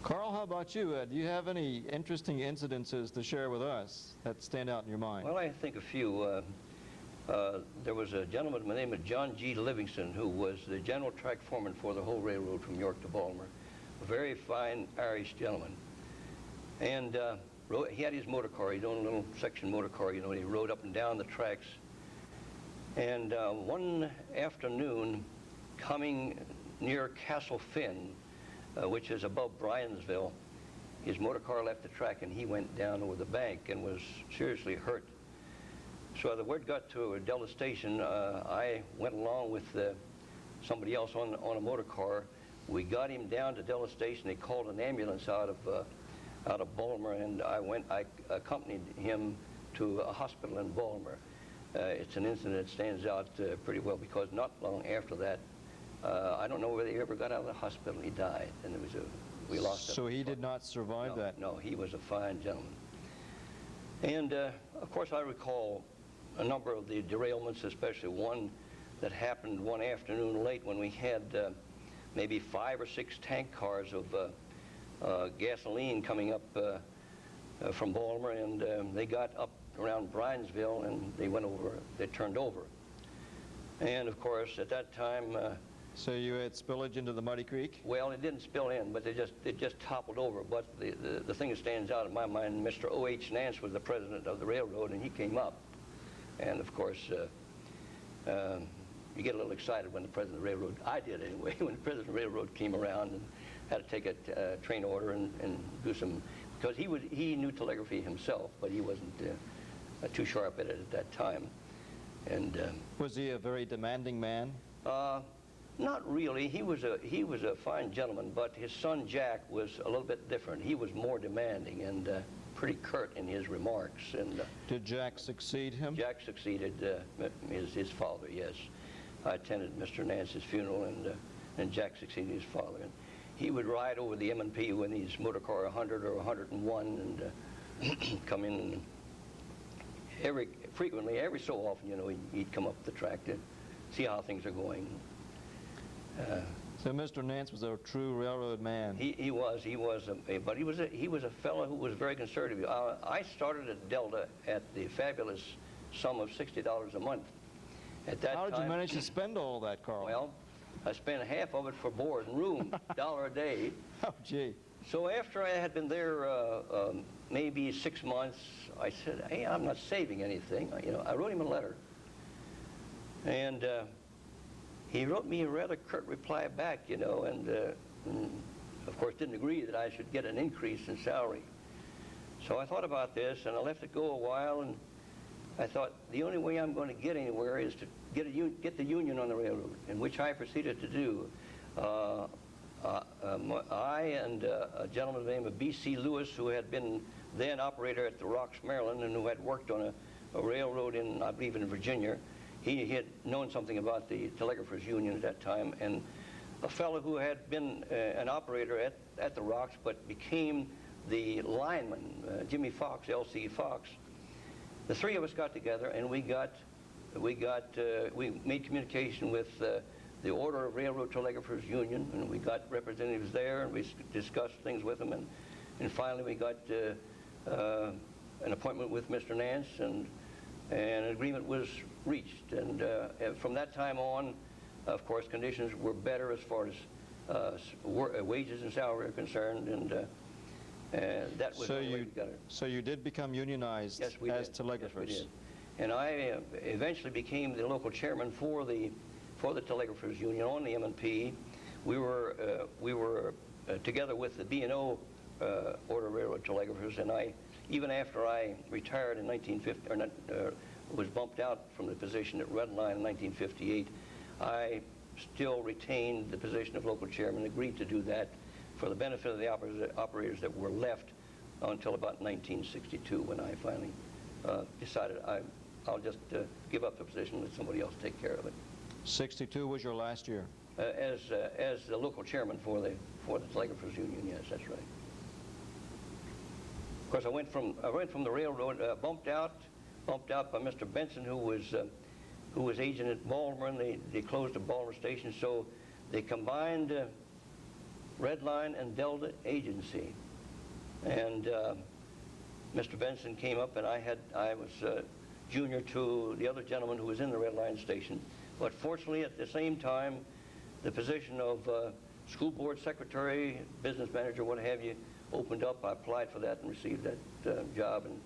Carl, how about you? Do you have any interesting incidences to share with us that stand out in your mind? Well, I think a few. There was a gentleman by the name of John G. Livingston, who was the general track foreman for the whole railroad from York to Baltimore. A very fine Irish gentleman. And he had his motor car, his own little section motor car, you know, he rode up and down the tracks. And one afternoon, coming near Castle Finn, which is above Bryansville, his motor car left the track and he went down over the bank and was seriously hurt. So the word got to Delta Station. I went along with somebody else on a motor car. We got him down to Delta Station. They called an ambulance out of Baltimore, and I accompanied him to a hospital in Baltimore. It's an incident that stands out pretty well, because not long after that, I don't know whether he ever got out of the hospital. He died, and we lost him. So he did not survive that? No, he was a fine gentleman. And of course, I recall a number of the derailments, especially one that happened one afternoon late when we had maybe 5 or 6 tank cars of gasoline coming up from Baltimore, and they got up around Bryansville and they turned over. And of course, at that time, so you had spillage into the Muddy Creek? well, it didn't spill in, but it just toppled over. But the thing that stands out in my mind, Mr. O.H. Nance was the president of the railroad, and he came up. And of course, you get a little excited when the president of the railroad, I did anyway, when the president of the railroad came around and had to take a train order and do some, because he knew telegraphy himself, but he wasn't too sharp at it at that time. And was he a very demanding man? not really. He was a fine gentleman, but his son Jack was a little bit different. He was more demanding and pretty curt in his remarks. And did Jack succeed him? Jack succeeded his father, yes. I attended Mr. Nance's funeral, and Jack succeeded his father. And he would ride over the M&P when his motor car 100 or 101 and come in and frequently, every so often, you know, he'd come up the track to see how things are going. So Mr. Nance was a true railroad man. He was a fellow who was very conservative. I started at Delta at the fabulous sum of $60 a month. At that How did you time, manage to spend all that, Carl? Well, I spent half of it for board and room, $1 a day. Oh, gee. So after I had been there maybe 6 months, I said, hey, I'm not saving anything. You know, I wrote him a letter, And he wrote me a rather curt reply back, you know, and of course didn't agree that I should get an increase in salary. So I thought about this, and I let it go a while, and I thought the only way I'm going to get anywhere is to get the union on the railroad, and which I proceeded to do. I and a gentleman named B.C. Lewis, who had been then operator at the Rocks, Maryland, and who had worked on a railroad in, I believe, in Virginia. He had known something about the telegraphers union at that time, and a fellow who had been an operator at the Rocks, but became the lineman, Jimmy Fox, L.C. Fox. The three of us got together, and we made communication with the Order of Railroad Telegraphers Union, and we got representatives there, and we discussed things with them, and finally we got an appointment with Mr. Nance, and an agreement was reached. And from that time on, of course, conditions were better as far as wages and salary are concerned, and that was the way we got it. So you did become unionized. Yes, we as did. telegraphers. Yes, we did. And I eventually became the local chairman for the Telegraphers Union on the M&P. We were together with the B&O Order of Railroad Telegraphers, and even after I retired in 1950, was bumped out from the position at Red Line in 1958, I still retained the position of local chairman, agreed to do that for the benefit of the operators that were left until about 1962, when I finally decided I'll just give up the position and let somebody else take care of it. 62 was your last year? As the local chairman for the Telegraphers Union, yes, that's right. Of course, I went from the railroad, bumped out by Mr. Benson, who was agent at Baltimore, and they closed the Baltimore station, so they combined Red Line and Delta Agency, and Mr. Benson came up, and I was junior to the other gentleman who was in the Red Line station. But fortunately, at the same time, the position of school board secretary, business manager, what have you, opened up. I applied for that and received that job and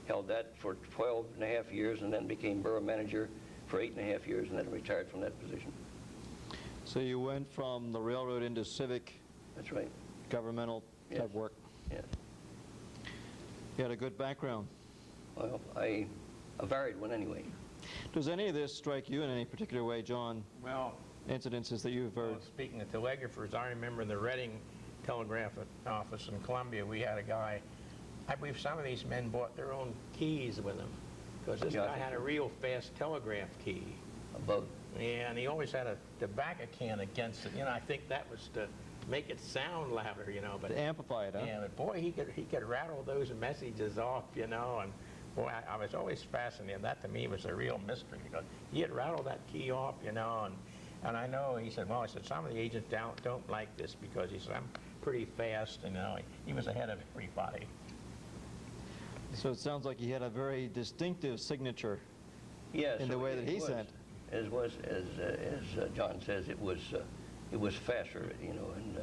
held that for 12 and a half years, and then became borough manager for 8.5 years, and then retired from that position. So you went from the railroad into civic. That's right. Governmental type work. Yes. You had a good background. Well, a varied one anyway. Does any of this strike you in any particular way, John? Well, incidences that you've heard? Well, speaking of telegraphers, I remember in the Reading Telegraph office in Columbia, we had a guy, I believe some of these men bought their own keys with them, because this guy had a real fast telegraph key. Above. Yeah, and he always had a tobacco can against it. You know, I think that was to make it sound louder, you know. But to amplify it, huh? Yeah, but boy, he could rattle those messages off, you know, and boy, I was always fascinated. That to me was a real mystery, because he had rattled that key off, you know, and I know, he said, well, I said, some of the agents don't like this, because he said, I'm pretty fast, you know. He was ahead of everybody. So it sounds like he had a very distinctive signature. Yes, in the way that he sent. As John says, it was faster, you know, and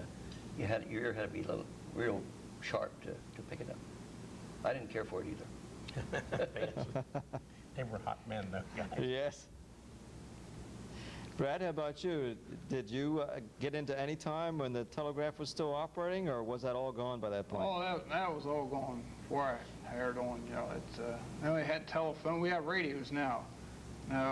your ear had to be real sharp to pick it up. I didn't care for it either. They were hot men, though, guys. Yes. Brad, how about you? Did you get into any time when the telegraph was still operating, or was that all gone by that point? Oh, that was all gone before I hired on. You know, we only had telephone. We have radios now.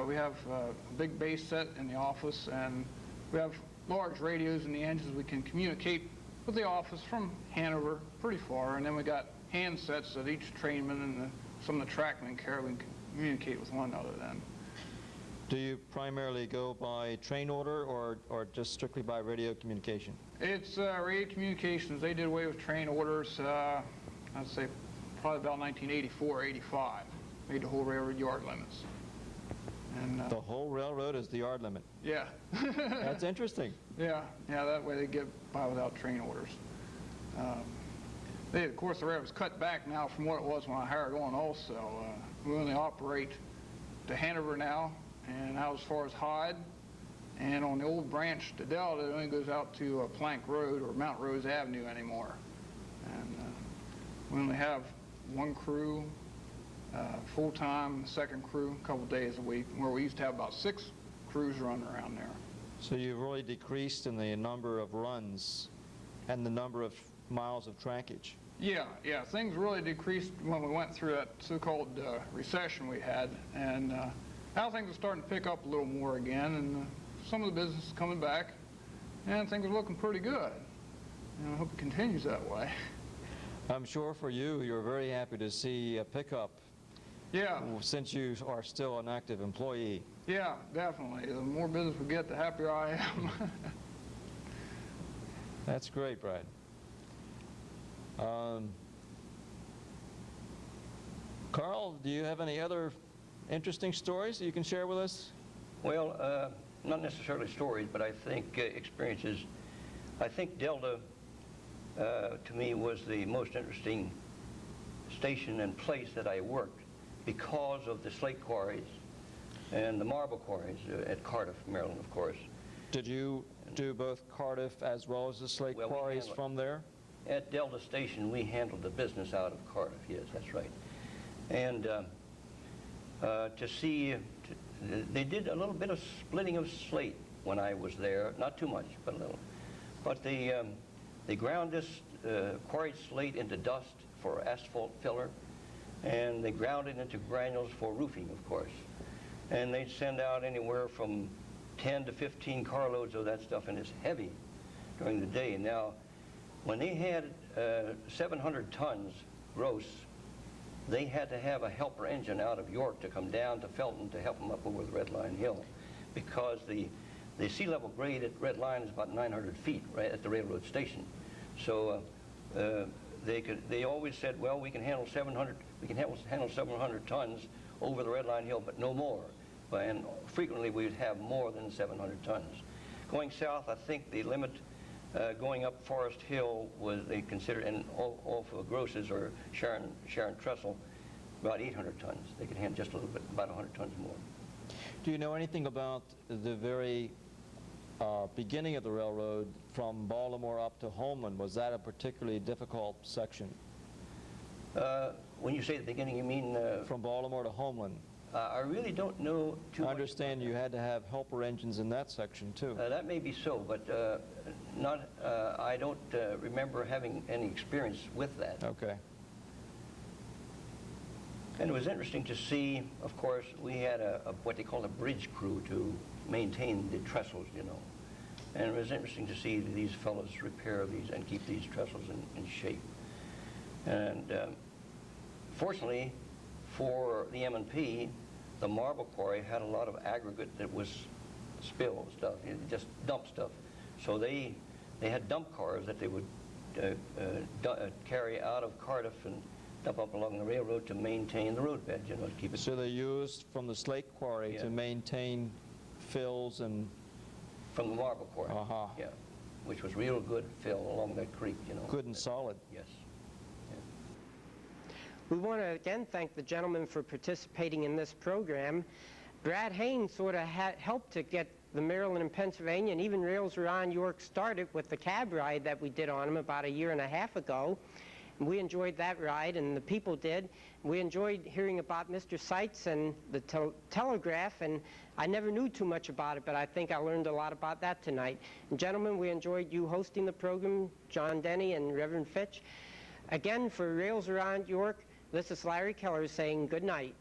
We have a big base set in the office, and we have large radios in the engines. We can communicate with the office from Hanover pretty far, and then we got handsets that each trainman and some of the trackmen carry. We can communicate with one another then. Do you primarily go by train order or just strictly by radio communication? It's radio communications. They did away with train orders, I'd say probably about 1984, 85. Made the whole railroad yard limits. And, the whole railroad is the yard limit? Yeah. That's interesting. Yeah, that way they get by without train orders. Of course, the railroad's cut back now from what it was when I hired on also. We only operate to Hanover now, and out as far as Hyde, and on the old branch to Delta, it only goes out to Plank Road or Mount Rose Avenue anymore. And we only have one crew, full-time, second crew, a couple days a week, where we used to have about six crews run around there. So you've really decreased in the number of runs and the number of miles of trackage. Yeah, things really decreased when we went through that so-called recession we had, and now things are starting to pick up a little more again, and some of the business is coming back, and things are looking pretty good. And I hope it continues that way. I'm sure for you, you're very happy to see a pickup. Yeah. Since you are still an active employee. Yeah, definitely. The more business we get, the happier I am. That's great, Brad. Carl, do you have any other interesting stories that you can share with us? Well, not necessarily stories, but I think experiences. I think Delta, to me, was the most interesting station and place that I worked because of the slate quarries and the marble quarries at Cardiff, Maryland, of course. Did you do both Cardiff as well as the slate quarries from there? At Delta Station, we handled the business out of Cardiff, yes, that's right. And to see, they did a little bit of splitting of slate when I was there, not too much, but a little. But they ground this quarried slate into dust for asphalt filler, and they ground it into granules for roofing, of course. And they'd send out anywhere from 10 to 15 carloads of that stuff, and it's heavy during the day. Now, when they had 700 tons gross, they had to have a helper engine out of York to come down to Felton to help them up over the Red Line Hill, because the sea level grade at Red Line is about 900 feet right at the railroad station. So they always said, well, we can handle 700 tons over the Red Line Hill, but no more. And frequently we would have more than 700 tons. Going south, I think the limit going up Forest Hill was, they considered, and off of Grosses or Sharon Trestle, about 800 tons. They could handle just a little bit, about 100 tons more. Do you know anything about the very beginning of the railroad from Baltimore up to Homeland? Was that a particularly difficult section? When you say the beginning, you mean? From Baltimore to Homeland. I really don't know too much. I understand you had to have helper engines in that section too. That may be so, but I don't remember having any experience with that. Okay. And it was interesting to see, of course, we had what they call a bridge crew to maintain the trestles, you know. And it was interesting to see these fellows repair these and keep these trestles in shape. And fortunately, for the M&P, the marble quarry had a lot of aggregate that was spilled stuff, just dump stuff. So they had dump cars that they would carry out of Cardiff and dump up along the railroad to maintain the roadbed, you know, to keep it. So they used from the slate quarry to maintain fills and... From the marble quarry, yeah, which was real good fill along that creek, you know. Good and solid. Yes. We want to again thank the gentleman for participating in this program. Brad Haynes sort of helped to get the Maryland and Pennsylvania and even Rails Around York started with the cab ride that we did on him about a year and a half ago. And we enjoyed that ride, and the people did. We enjoyed hearing about Mr. Seitz and the telegraph, and I never knew too much about it, but I think I learned a lot about that tonight. And gentlemen, we enjoyed you hosting the program, John Denny and Reverend Fitch. Again, for Rails Around York, this is Larry Keller saying good night.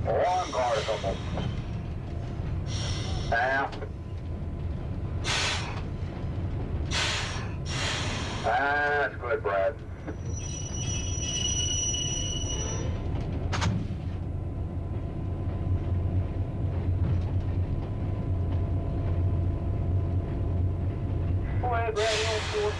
One car is almost. That's good, Brad. Go ahead, Brad, you on 4.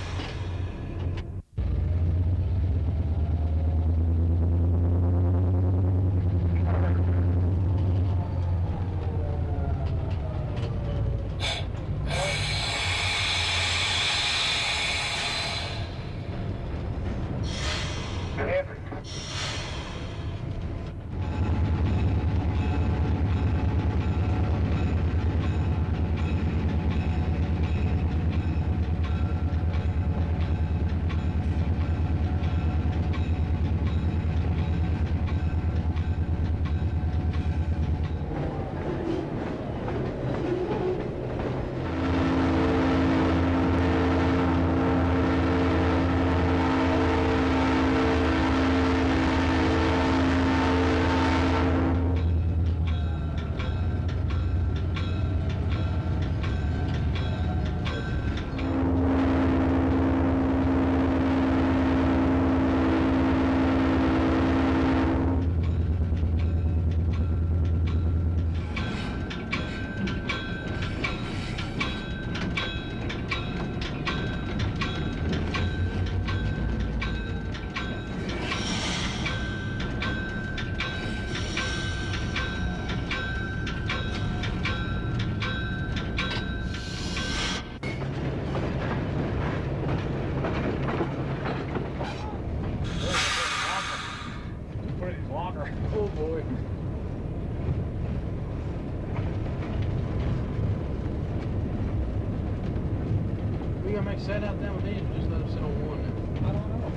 you gonna make set out them with these, or just let them sit on one? I don't know.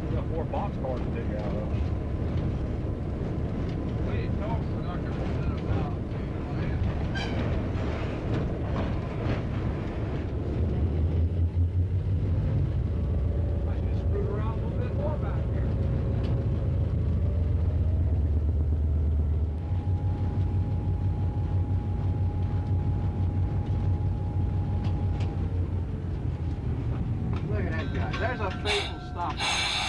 We got 4 boxcars to dig out of. We talked to Dr. about I should have screwed around a little bit more back here. Look at that guy. There's a faithful stopper.